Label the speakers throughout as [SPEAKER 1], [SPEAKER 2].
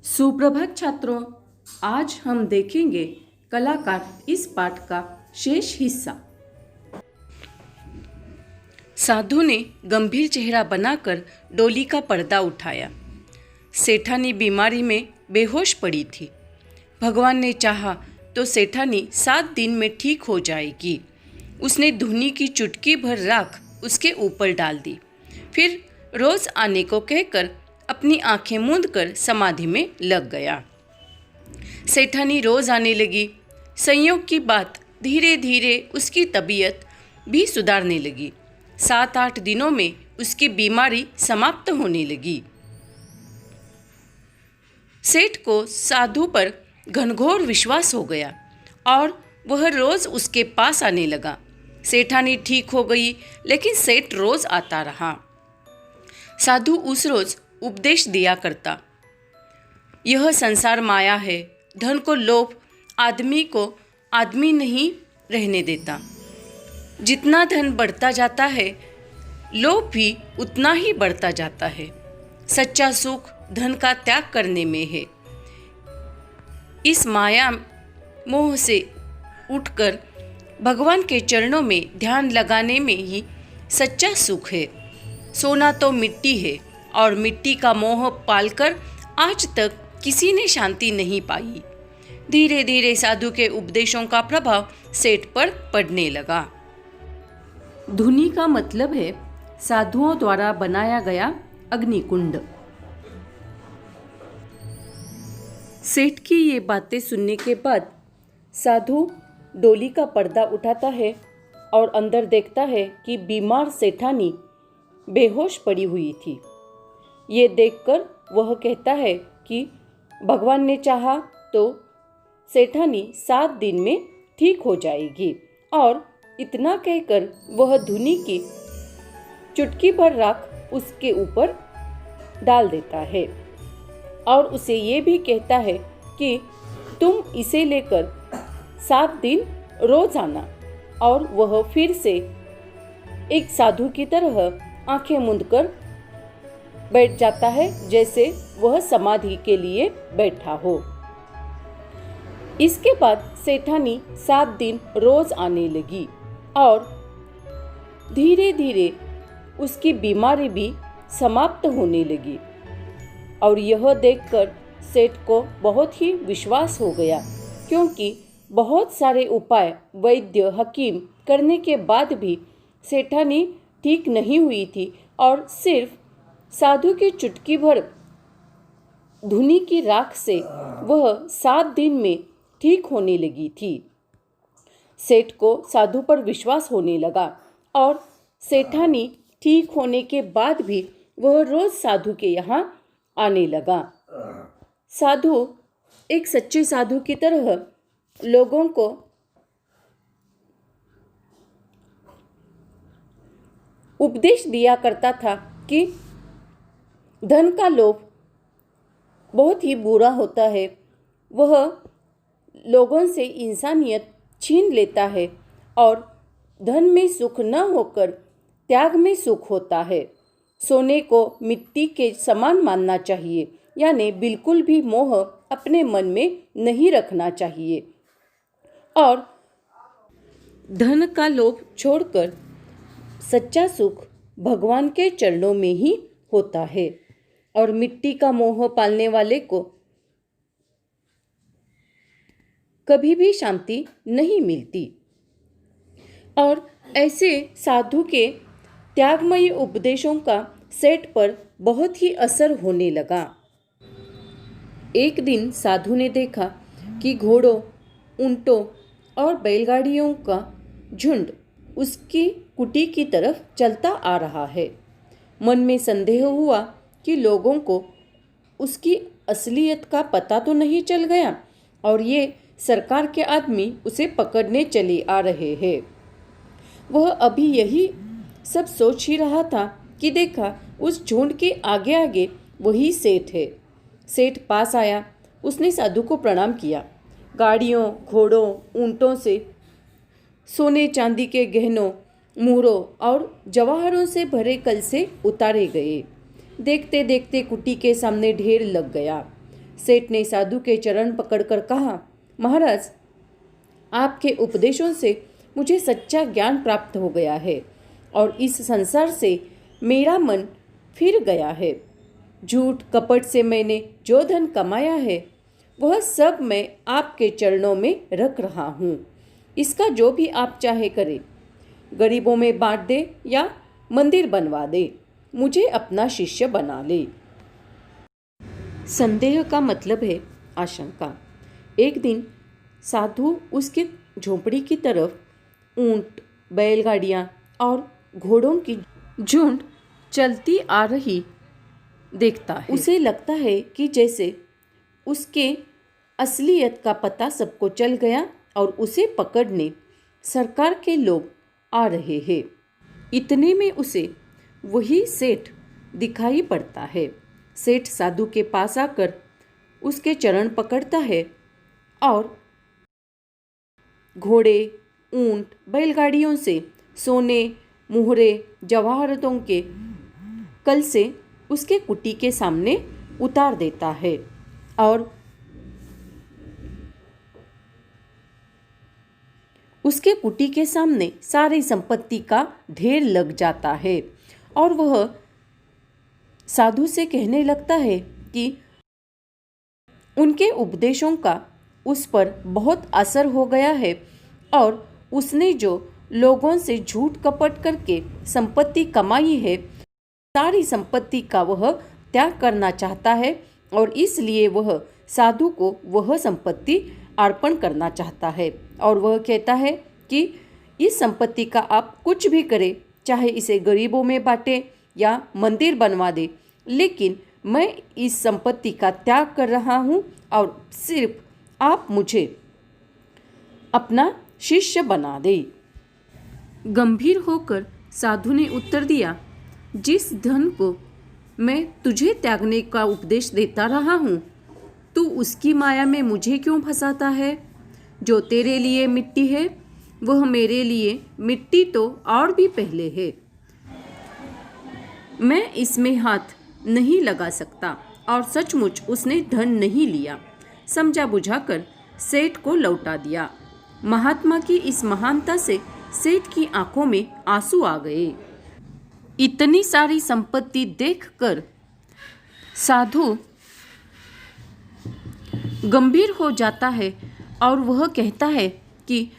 [SPEAKER 1] सुप्रभात छात्रों, आज हम देखेंगे कलाकार इस पाठ का शेष हिस्सा। साधु ने गंभीर चेहरा बनाकर डोली का पर्दा उठाया। सेठानी बीमारी में बेहोश पड़ी थी। भगवान ने चाहा तो सेठानी 7 दिन में ठीक हो जाएगी। उसने धुनी की चुटकी भर राख उसके ऊपर डाल दी। फिर रोज आने को कहकर अपनी आंखें मूंद कर समाधि में लग गया। सेठानी रोज आने लगी। संयोग की बात, धीरे धीरे उसकी तबीयत भी सुधारने लगी। 7-8 दिनों में उसकी बीमारी समाप्त होने लगी। सेठ को साधु पर घनघोर विश्वास हो गया और वह रोज उसके पास आने लगा। सेठानी ठीक हो गई, लेकिन सेठ रोज आता रहा। साधु उस रोज उपदेश दिया करता। यह संसार माया है। धन को लोभ आदमी को आदमी नहीं रहने देता। जितना धन बढ़ता जाता है, लोभ भी उतना ही बढ़ता जाता है। सच्चा सुख धन का त्याग करने में है। इस माया मोह से उठकर भगवान के चरणों में ध्यान लगाने में ही सच्चा सुख है। सोना तो मिट्टी है और मिट्टी का मोह पालकर आज तक किसी ने शांति नहीं पाई। धीरे धीरे साधु के उपदेशों का प्रभाव सेठ पर पड़ने लगा। धुनी का मतलब है साधुओं द्वारा बनाया गया अग्निकुंड। सेठ की ये बातें सुनने के बाद साधु डोली का पर्दा उठाता है और अंदर देखता है कि बीमार सेठानी बेहोश पड़ी हुई थी। ये देखकर वह कहता है कि भगवान ने चाहा तो सेठानी 7 दिन में ठीक हो जाएगी, और इतना कहकर वह धुनी की चुटकी भर राख उसके ऊपर डाल देता है और उसे ये भी कहता है कि तुम इसे लेकर 7 दिन रोज आना। और वह फिर से एक साधु की तरह आंखें मूंदकर बैठ जाता है, जैसे वह समाधि के लिए बैठा हो। इसके बाद सेठानी 7 दिन रोज आने लगी और धीरे धीरे उसकी बीमारी भी समाप्त होने लगी। और यह देखकर सेठ को बहुत ही विश्वास हो गया, क्योंकि बहुत सारे उपाय वैद्य हकीम करने के बाद भी सेठानी ठीक नहीं हुई थी और सिर्फ साधु की चुटकी भर धुनी की राख से वह 7 दिन में ठीक होने लगी थी। सेठ को साधु पर विश्वास होने लगा और सेठानी ठीक होने के बाद भी वह रोज साधु के यहाँ आने लगा। साधु एक सच्चे साधु की तरह लोगों को उपदेश दिया करता था कि धन का लोभ बहुत ही बुरा होता है। वह लोगों से इंसानियत छीन लेता है और धन में सुख न होकर त्याग में सुख होता है। सोने को मिट्टी के समान मानना चाहिए, यानी बिल्कुल भी मोह अपने मन में नहीं रखना चाहिए और धन का लोभ छोड़कर सच्चा सुख भगवान के चरणों में ही होता है। और मिट्टी का मोह पालने वाले को कभी भी शांति नहीं मिलती। और ऐसे साधु के त्यागमयी उपदेशों का सेठ पर बहुत ही असर होने लगा। एक दिन साधु ने देखा कि घोड़ों, ऊंटों और बैलगाड़ियों का झुंड उसकी कुटी की तरफ चलता आ रहा है। मन में संदेह हुआ कि लोगों को उसकी असलियत का पता तो नहीं चल गया और ये सरकार के आदमी उसे पकड़ने चले आ रहे हैं। वह अभी यही सब सोच ही रहा था कि देखा उस झुंड के आगे आगे वही सेठ है। सेठ पास आया। उसने साधु को प्रणाम किया। गाड़ियों, घोड़ों, ऊंटों से सोने चांदी के गहनों, मुहरों और जवाहरों से भरे कलसे उतारे गए। देखते देखते कुटी के सामने ढेर लग गया। सेठ ने साधु के चरण पकड़कर कहा, महाराज, आपके उपदेशों से मुझे सच्चा ज्ञान प्राप्त हो गया है और इस संसार से मेरा मन फिर गया है। झूठ कपट से मैंने जो धन कमाया है वह सब मैं आपके चरणों में रख रहा हूँ। इसका जो भी आप चाहे करें, गरीबों में बांट दे या मंदिर बनवा दे, मुझे अपना शिष्य बना ले। संदेह का मतलब है आशंका। एक दिन साधु उसकी झोपड़ी की तरफ ऊंट, बैलगाड़ियाँ और घोड़ों की झुंड चलती आ रही देखता है। उसे लगता है कि जैसे उसके असलियत का पता सबको चल गया और उसे पकड़ने सरकार के लोग आ रहे हैं। इतने में उसे वही सेठ दिखाई पड़ता है। सेठ साधु के पास आकर उसके चरण पकड़ता है और घोड़े, ऊंट, बैलगाड़ियों से सोने, मुहरे, जवाहरतों के कल से उसके कुटी के सामने उतार देता है और उसके कुटी के सामने सारी संपत्ति का ढेर लग जाता है और वह साधु से कहने लगता है कि उनके उपदेशों का उस पर बहुत असर हो गया है और उसने जो लोगों से झूठ कपट करके संपत्ति कमाई है, सारी संपत्ति का वह त्याग करना चाहता है और इसलिए वह साधु को वह संपत्ति अर्पण करना चाहता है। और वह कहता है कि इस संपत्ति का आप कुछ भी करें, चाहे इसे गरीबों में बांटे या मंदिर बनवा दे, लेकिन मैं इस संपत्ति का त्याग कर रहा हूँ और सिर्फ आप मुझे अपना शिष्य बना दे। गंभीर होकर साधु ने उत्तर दिया, जिस धन को मैं तुझे त्यागने का उपदेश देता रहा हूँ, तू उसकी माया में मुझे क्यों फंसाता है? जो तेरे लिए मिट्टी है वह मेरे लिए मिट्टी तो और भी पहले है। मैं इसमें हाथ नहीं लगा सकता। और सचमुच उसने धन नहीं लिया, समझा बुझाकर सेठ को लौटा दिया। महात्मा की इस महानता से सेठ की आंखों में आंसू आ गए। इतनी सारी संपत्ति देखकर साधु गंभीर हो जाता है और वह कहता है कि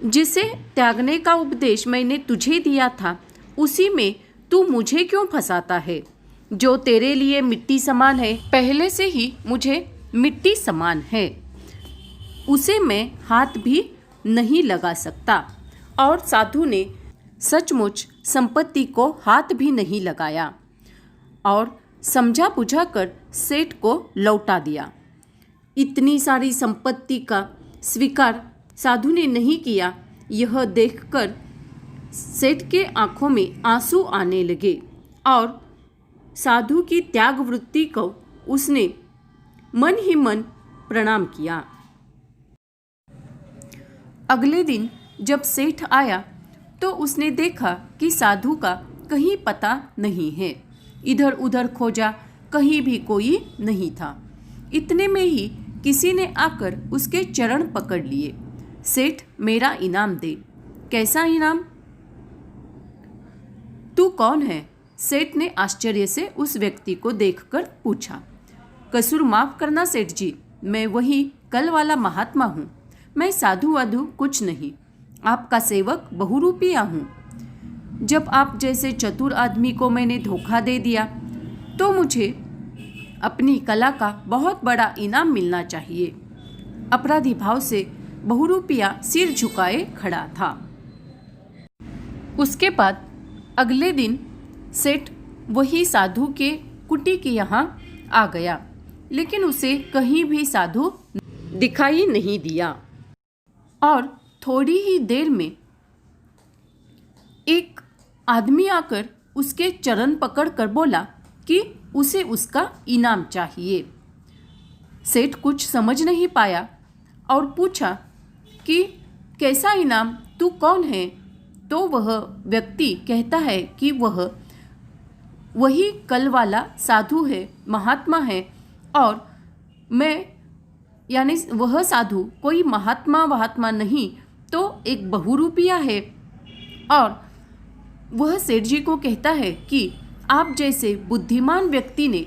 [SPEAKER 1] जिसे त्यागने का उपदेश मैंने तुझे दिया था, उसी में तू मुझे क्यों फंसाता है? जो तेरे लिए मिट्टी समान है, पहले से ही मुझे मिट्टी समान है, उसे मैं हाथ भी नहीं लगा सकता। और साधु ने सचमुच संपत्ति को हाथ भी नहीं लगाया और समझा बुझाकर सेठ को लौटा दिया। इतनी सारी संपत्ति का स्वीकार साधु ने नहीं किया। यह देखकर सेठ के आंखों में आंसू आने लगे और साधु की त्याग वृत्ति को उसने मन ही मन प्रणाम किया। अगले दिन जब सेठ आया तो उसने देखा कि साधु का कहीं पता नहीं है। इधर उधर खोजा, कहीं भी कोई नहीं था। इतने में ही किसी ने आकर उसके चरण पकड़ लिए। सेठ, मेरा इनाम दे। कैसा इनाम? तू कौन है? सेठ ने आश्चर्य से उस व्यक्ति को देखकर पूछा। कसूर माफ करना सेठ जी, मैं वही कल वाला महात्मा हूँ। मैं साधु वाधु कुछ नहीं, आपका सेवक बहुरूपिया हूँ। जब आप जैसे चतुर आदमी को मैंने धोखा दे दिया तो मुझे अपनी कला का बहुत बड़ा इनाम मिलना चाहिए। अपराधी भाव से बहुरूपिया सिर झुकाए खड़ा था। उसके बाद अगले दिन सेठ वही साधु के कुटी के यहाँ आ गया, लेकिन उसे कहीं भी साधु दिखाई नहीं दिया। और थोड़ी ही देर में एक आदमी आकर उसके चरण पकड़कर बोला कि उसे उसका इनाम चाहिए। सेठ कुछ समझ नहीं पाया और पूछा कि कैसा इनाम, तू कौन है? तो वह व्यक्ति कहता है कि वही कल वाला साधु है, महात्मा है और मैं यानी वह साधु कोई महात्मा नहीं तो एक बहुरूपिया है। और वह सेठ जी को कहता है कि आप जैसे बुद्धिमान व्यक्ति ने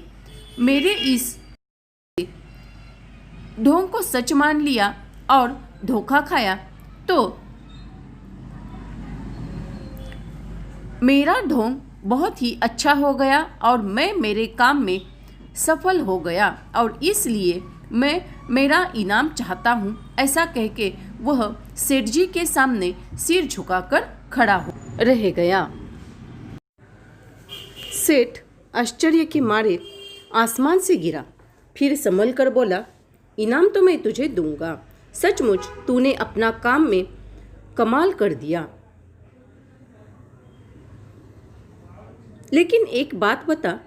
[SPEAKER 1] मेरे इस ढोंग को सच मान लिया और धोखा खाया तो मेरा ढोंग बहुत ही अच्छा हो गया और मैं मेरे काम में सफल हो गया और इसलिए मैं मेरा इनाम चाहता हूँ। ऐसा कह के वह सेठ जी के सामने सिर झुकाकर खड़ा हो रह गया। सेठ आश्चर्य के मारे आसमान से गिरा, फिर संभल कर बोला, इनाम तो मैं तुझे दूंगा, सचमुच तूने अपना काम में कमाल कर दिया। लेकिन एक बात बता,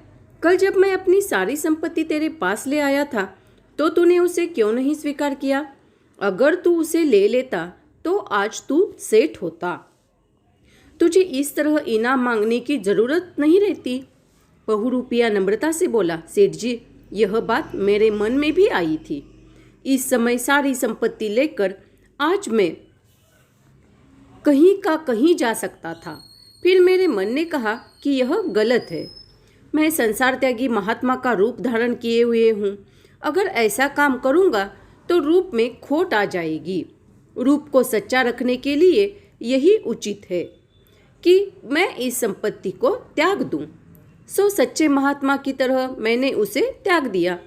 [SPEAKER 1] कल जब मैं अपनी सारी संपत्ति तेरे पास ले आया था तो तूने उसे क्यों नहीं स्वीकार किया? अगर तू उसे ले लेता तो आज तू सेठ होता, तुझे इस तरह इनाम मांगने की जरूरत नहीं रहती। बहुरूपिया नम्रता से बोला, सेठ जी, यह बात मेरे मन में भी आई थी। इस समय सारी संपत्ति लेकर आज मैं कहीं का कहीं जा सकता था, फिर मेरे मन ने कहा कि यह गलत है। मैं संसार त्यागी महात्मा का रूप धारण किए हुए हूँ, अगर ऐसा काम करूँगा तो रूप में खोट आ जाएगी। रूप को सच्चा रखने के लिए यही उचित है कि मैं इस संपत्ति को त्याग दूं। सो सच्चे महात्मा की तरह मैंने उसे त्याग दिया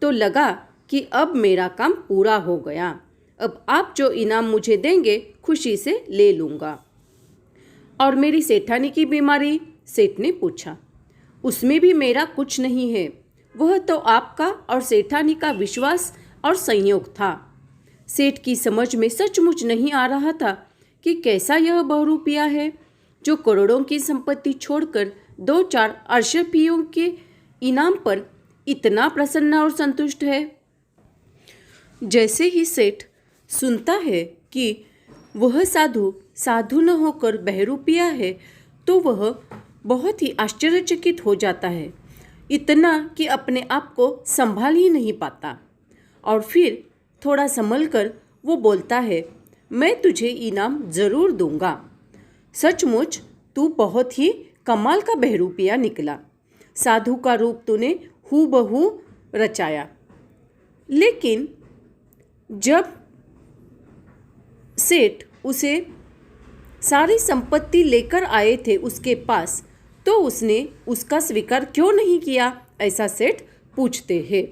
[SPEAKER 1] तो लगा कि अब मेरा काम पूरा हो गया। अब आप जो इनाम मुझे देंगे खुशी से ले लूँगा। और मेरी सेठानी की बीमारी? सेठ ने पूछा। उसमें भी मेरा कुछ नहीं है, वह तो आपका और सेठानी का विश्वास और संयोग था। सेठ की समझ में सचमुच नहीं आ रहा था कि कैसा यह बहुरूपिया है जो करोड़ों की संपत्ति छोड़कर 2-4 अरशपियों के इनाम पर इतना प्रसन्न और संतुष्ट है। जैसे ही सेठ सुनता है कि वह साधु न होकर बहरूपिया है तो वह बहुत ही आश्चर्यचकित हो जाता है, इतना कि अपने आप को संभाल ही नहीं पाता। और फिर थोड़ा संभल कर वो बोलता है, मैं तुझे इनाम ज़रूर दूंगा, सचमुच तू बहुत ही कमाल का बहरूपिया निकला, साधु का रूप तूने हूबहू रचाया। लेकिन जब सेठ उसे सारी संपत्ति लेकर आए थे उसके पास तो उसने उसका स्वीकार क्यों नहीं किया, ऐसा सेठ पूछते हैं।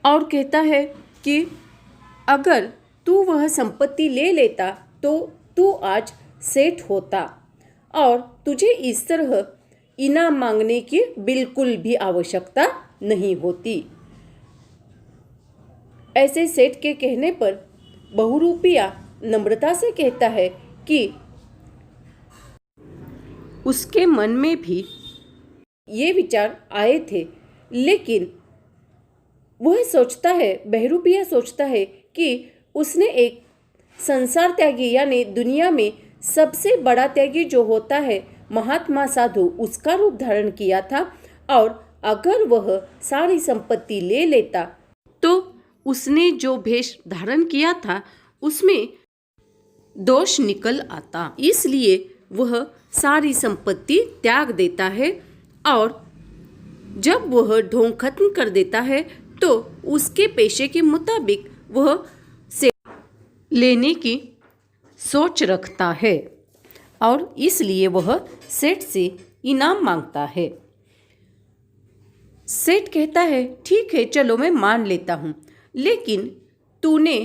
[SPEAKER 1] और कहता है कि अगर तू वह संपत्ति ले लेता तो तू आज सेठ होता और तुझे इस तरह इनाम मांगने की बिल्कुल भी आवश्यकता नहीं होती। ऐसे सेठ के कहने पर बहुरूपिया नम्रता से कहता है कि उसके मन में भी ये विचार आए थे, लेकिन वह सोचता है, बहरूपिया सोचता है कि उसने एक संसार त्यागी यानी दुनिया में सबसे बड़ा त्यागी जो होता है महात्मा साधु, उसका रूप धारण किया था और अगर वह सारी संपत्ति ले लेता तो उसने जो भेष धारण किया था उसमें दोष निकल आता। इसलिए वह सारी संपत्ति त्याग देता है और जब वह ढोंग खत्म कर देता है तो उसके पेशे के मुताबिक वह से लेने की सोच रखता है और इसलिए वह सेठ से इनाम मांगता है। सेठ कहता है, ठीक है, चलो मैं मान लेता हूँ, लेकिन तूने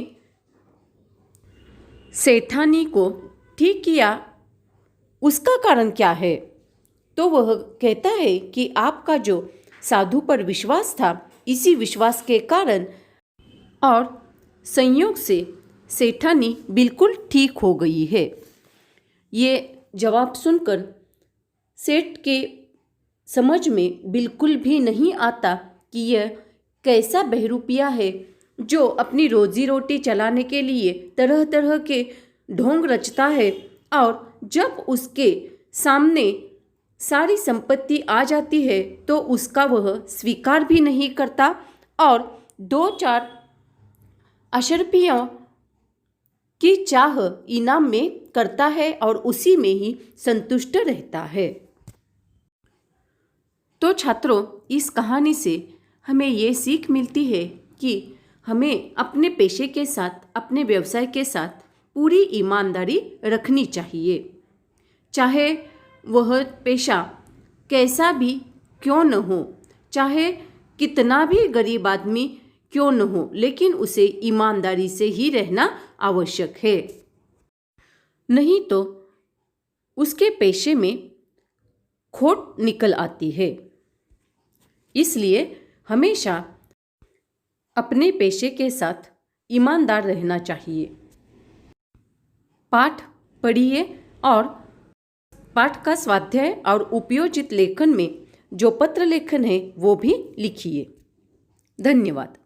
[SPEAKER 1] सेठानी को ठीक किया, उसका कारण क्या है? तो वह कहता है कि आपका जो साधु पर विश्वास था, इसी विश्वास के कारण और संयोग से सेठानी बिल्कुल ठीक हो गई है। ये जवाब सुनकर सेठ के समझ में बिल्कुल भी नहीं आता कि यह कैसा बहरूपिया है जो अपनी रोजी रोटी चलाने के लिए तरह तरह के ढोंग रचता है और जब उसके सामने सारी संपत्ति आ जाती है तो उसका वह स्वीकार भी नहीं करता और 2-4 अशर्फियों की चाह इनाम में करता है और उसी में ही संतुष्ट रहता है। तो छात्रों, इस कहानी से हमें ये सीख मिलती है कि हमें अपने पेशे के साथ, अपने व्यवसाय के साथ पूरी ईमानदारी रखनी चाहिए। चाहे वह पेशा कैसा भी क्यों न हो, चाहे कितना भी गरीब आदमी क्यों न हो, लेकिन उसे ईमानदारी से ही रहना आवश्यक है। नहीं तो उसके पेशे में खोट निकल आती है। इसलिए हमेशा अपने पेशे के साथ ईमानदार रहना चाहिए। पाठ पढ़िए और पाठ का स्वाध्याय और उपयोजित लेखन में जो पत्र लेखन है वो भी लिखिए। धन्यवाद।